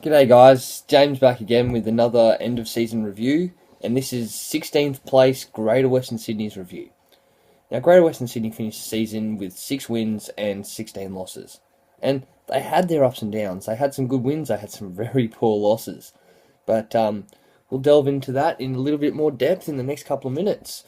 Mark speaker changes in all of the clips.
Speaker 1: G'day guys, James back again with another end of season review, and this is 16th place Greater Western Sydney's review. Now, Greater Western Sydney finished the season with 6 wins and 16 losses, and they had their ups and downs. They had some good wins, they had some very poor losses, but we'll delve into that in a little bit more depth in the next couple of minutes.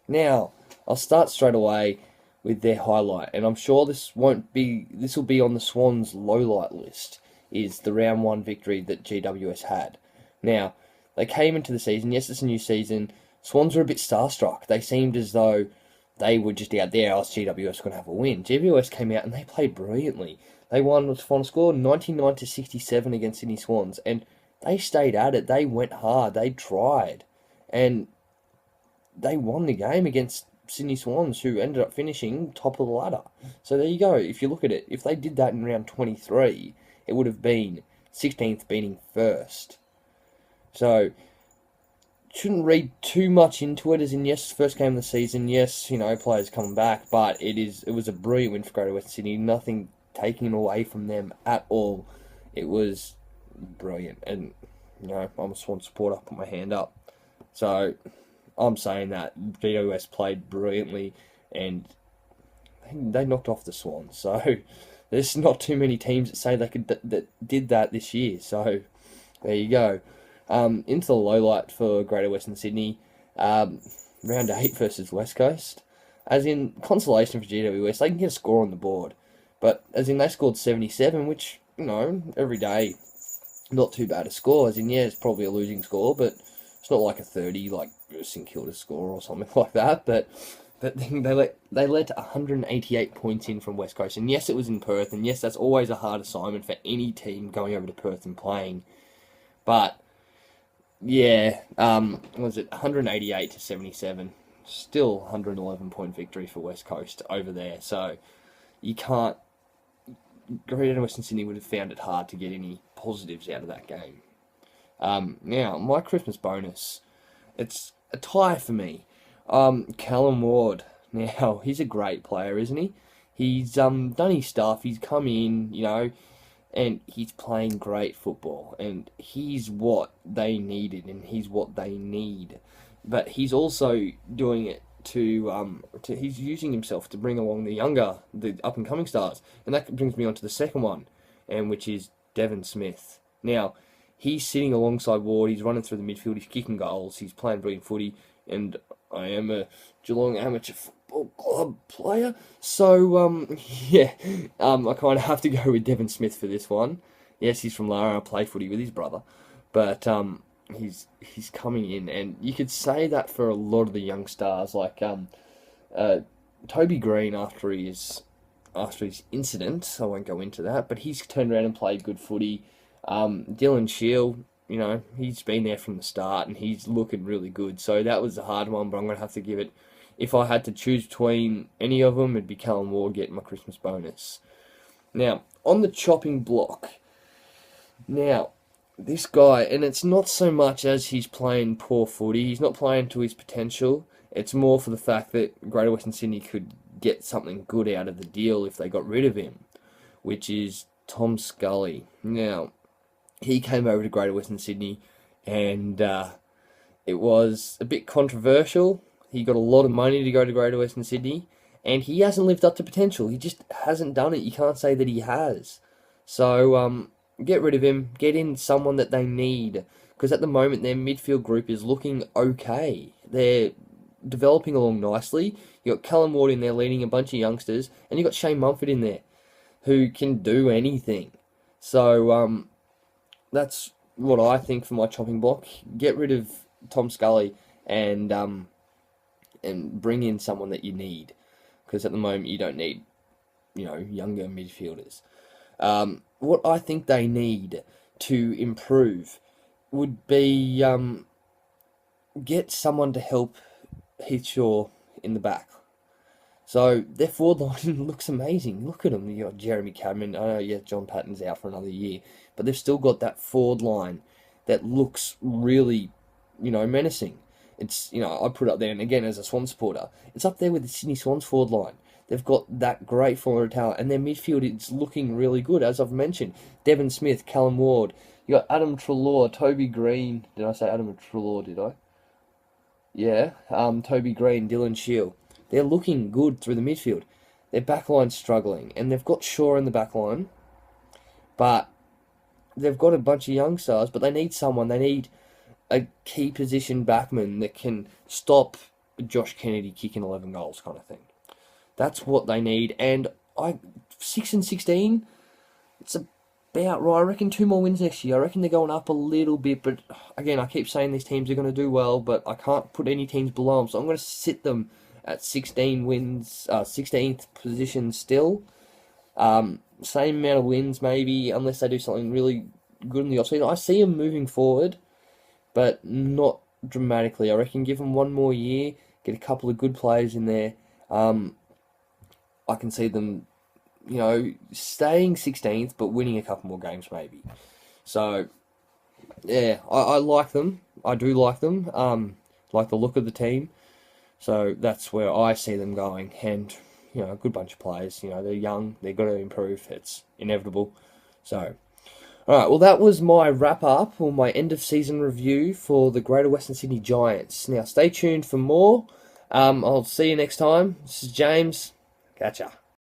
Speaker 1: Now, I'll start straight away with their highlight, and I'm sure this will be on the Swans' lowlight list, is the round 1 victory that GWS had. Now, they came into the season, yes, it's a new season, Swans were a bit starstruck. They seemed as though they were just out there, GWS going to have a win. GWS came out and they played brilliantly. They won with the final score 99-67 against Sydney Swans, and they stayed at it, they went hard, they tried, and they won the game against Sydney Swans, who ended up finishing top of the ladder. So there you go. If you look at it, if they did that in round 23, it would have been 16th beating 1st. So, shouldn't read too much into it, as in, yes, first game of the season, yes, players coming back, but it was a brilliant win for Greater Western Sydney, nothing taken away from them at all. It was brilliant, and, I'm a Swan supporter, I put my hand up. So, I'm saying that GWS played brilliantly, and they knocked off the Swans, so there's not too many teams that say they that did that this year. So there you go. Into the low light for Greater Western Sydney, round 8 versus West Coast. As in, consolation for GWS, they can get a score on the board, but as in, they scored 77, which, every day, not too bad a score. As in, yeah, it's probably a losing score, but it's not like a 30 like St Kilda score or something like that. But they let 188 points in from West Coast, and yes, it was in Perth, and yes, that's always a hard assignment for any team going over to Perth and playing. But yeah, was it 188-77? Still 111 point victory for West Coast over there. So you can't. Greater Western Sydney would have found it hard to get any positives out of that game. Now, my Christmas bonus, it's a tie for me. Callum Ward. Now, he's a great player, isn't he? He's done his stuff. He's come in, and he's playing great football. And he's what they needed, and he's what they need. But he's also doing it he's using himself to bring along the up and coming stars. And that brings me on to the second one, and which is Devon Smith. Now, he's sitting alongside Ward. He's running through the midfield. He's kicking goals. He's playing brilliant footy. And I am a Geelong Amateur Football Club player. So, yeah, I kind of have to go with Devon Smith for this one. Yes, he's from Lara. I play footy with his brother. But he's coming in. And you could say that for a lot of the young stars, like Toby Green after his incident. I won't go into that. But he's turned around and played good footy. Dylan Shield, he's been there from the start and he's looking really good. So that was a hard one, but I'm going to have to give it. If I had to choose between any of them, it'd be Callum Ward getting my Christmas bonus. Now, on the chopping block. Now, this guy, and it's not so much as he's playing poor footy. He's not playing to his potential. It's more for the fact that Greater Western Sydney could get something good out of the deal if they got rid of him, which is Tom Scully. Now, he came over to Greater Western Sydney, and it was a bit controversial. He got a lot of money to go to Greater Western Sydney, and he hasn't lived up to potential. He just hasn't done it. You can't say that he has. So, get rid of him. Get in someone that they need, because at the moment their midfield group is looking okay. They're developing along nicely. You got Callum Ward in there leading a bunch of youngsters, and you got Shane Mumford in there, who can do anything. So, that's what I think for my chopping block. Get rid of Tom Scully and bring in someone that you need, because at the moment you don't need, younger midfielders. What I think they need to improve would be get someone to help Heathshaw in the back. So their forward line looks amazing. Look at them. You got Jeremy Cameron. I know, yeah, John Patton's out for another year, but they've still got that forward line that looks really, menacing. It's, I put it up there, and again, as a Swan supporter, it's up there with the Sydney Swans forward line. They've got that great forward talent, and their midfield is looking really good, as I've mentioned. Devon Smith, Callum Ward, You got Adam Treloar, Toby Green. Did I say Adam Treloar? Did I? Yeah. Toby Green, Dylan Shield. They're looking good through the midfield. Their backline's struggling, and they've got Shaw in the backline, but they've got a bunch of young stars. But they need someone. They need a key position backman that can stop Josh Kennedy kicking 11 goals, kind of thing. That's what they need. And 6-16, it's about right. I reckon 2 more wins next year. I reckon they're going up a little bit, but again, I keep saying these teams are going to do well, but I can't put any teams below them, so I'm going to sit them at 16 wins, 16th position still. Same amount of wins, maybe, unless they do something really good in the offseason. I see them moving forward, but not dramatically. I reckon give them 1 more year, get a couple of good players in there. I can see them, staying 16th, but winning a couple more games, maybe. So, yeah, I like them. I do like them. Like the look of the team. So that's where I see them going. And, a good bunch of players. They're young. They've got to improve. It's inevitable. So, alright, well, that was my wrap-up, or my end-of-season review for the Greater Western Sydney Giants. Now, stay tuned for more. I'll see you next time. This is James. Catch ya.